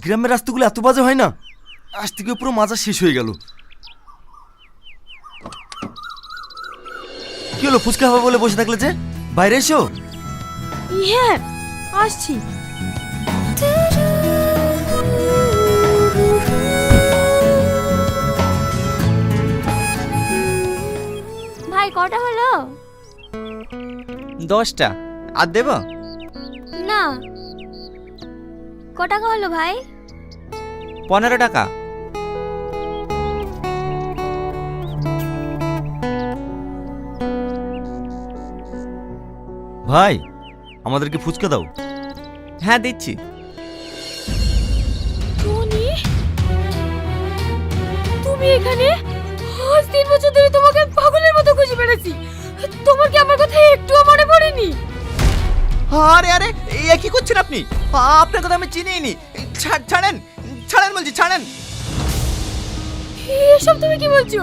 গ্রামের রাস্তাগুলো এত বাজে হয় না, আজ থেকে পুরো মাজা শেষ হয়ে গেল। কি হলো, ফুচকা হবে বলে বসে থাকলে যে? বাইরে এসো। হ্যাঁ আসছি। ভাই কটা হলো? 10টা। আর দেব না। ক টাকা হলো ভাই? 15 টাকা। ভাই আমাদেরকে ফুচকা দাও। হ্যাঁ দিচ্ছি। টনি, তুমি এখানে? আজ 3 বছর ধরে তোমাকে পাগলের মতো খুঁজে বেড়াচ্ছি। তোমার কি আমার কথা একটুও মনে পড়েনি? আরে আরে এ কি করছেন আপনি? আপনার কথা আমি চিনিই নি। ছাড়েন ছাড়েন বলছি, ছাড়েন। এসব তুমি কি বলছো?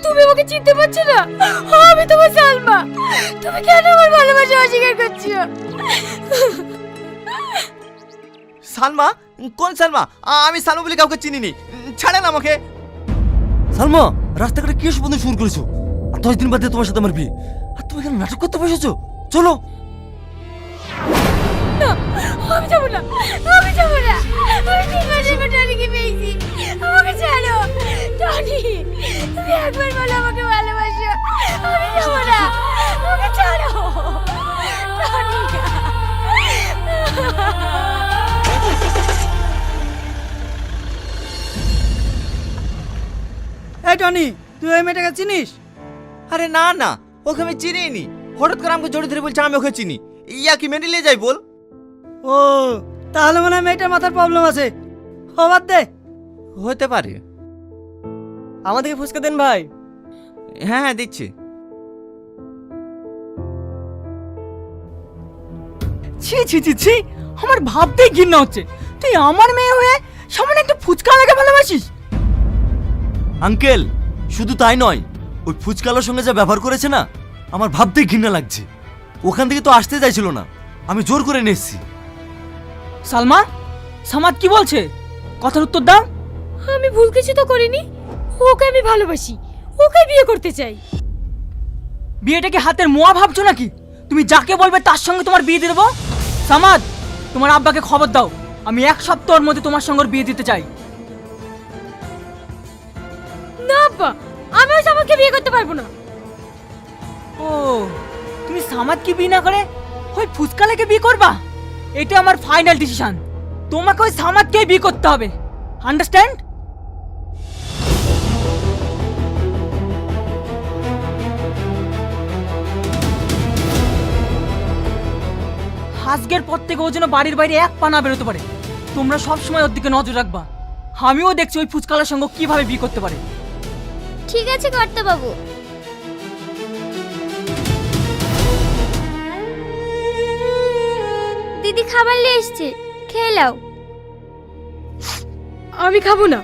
তুমি আমাকে চিনতে পারছো না? আমি তোমার সালমা। তুমি কেন আমার ভালোবাসা অস্বীকার করছো? সালমা? কোন সালমা? আমি সালমা বলে কাউকে চিনিনি। ছাড়েন আমাকে। সালমা, রাস্তাঘাটে কি এসব শুরু করেছো? আর 10 দিন বাদে তোমার সাথে আমার বিয়ে, আর তুমি কেন নাটক করতে বসেছো? চলো। না, আমি যাবো না। আমি যাবো না। আমি ঠিক আছে, টনিকে পেয়েছি। আমাকে ছাড়ো। টনি, তুমি একবার বলো আমাকে ভালোবাসো। আমি যাবো না। আমাকে ছাড়ো। টনি। এই টনি, তুই ওই মেয়েটাকে চিনিস? আরে না না, ওকে আমি চিনিই নি। হঠাৎ করে আমাকে জড়িয়ে ধরে বলছে আমি ওকে চিনি। ইয়া কি মেনে নিয়ে যাই বল? ও, তাহলে মনে হয় মেয়েটার মাথার প্রবলেম আছে। ও বাদ দে। হতে পারে। আমাদেরকে ফুচকা দেন ভাই। হ্যাঁ হ্যাঁ দিচ্ছি। ছি ছি ছি ছি, আমার ভাবতেই ঘৃণা হচ্ছে। তুই আমার মেয়ে হয়ে সামনে একটা ফুচকা লাগে ভালোবাসিস? আঙ্কেল, শুধু তাই নয়, ওই ফুচকালার সঙ্গে যা ব্যবহার করেছে না, আমার ভাবতেই ঘৃণা লাগছে। ওখান থেকে তো আসতে চাইছিল না, আমি জোর করে নিয়ে এসেছি। সালমা, সামাদ কি বলছে? কথার উত্তর দাও। আমি ভুল কিছু তো করিনি। ওকে আমি ভালোবাসি, ওকে বিয়ে করতে চাই। বিয়েটাকে হাতের মোয়া ভাবছো নাকি? তুমি যাকে বলবে তার সঙ্গে তোমার বিয়ে দিয়ে দেবো। সামাদ, তোমার আব্বাকে খবর দাও, আমি 1 সপ্তাহের মধ্যে তোমার সঙ্গে ওর বিয়ে দিতে চাই। না আব্বা, আমি ওই সামাদকে বিয়ে করতে পারবো না। ও, তুমি সামাদকে বিয়ে না করে ওই ফুচকালাকে বিয়ে করবা? এটা আমার ফাইনাল ডিসিশন। তোমাকে ওই সামাদকে বিয়ে করতে হবে, আন্ডারস্ট্যান্ড? আজকের পর থেকে ও যেন বাড়ির বাইরে 1 পা না বেরোতে পারে। তোমরা সব সময় ওর দিকে নজর রাখবা। আমিও দেখছি ওই ফুচকালার সঙ্গে কিভাবে বিয়ে করতে পারে। ঠিক আছে কর্তা বাবু। দিদি খাবার নিয়ে এসছে, খেয়ে নাও। আমি খাবো না।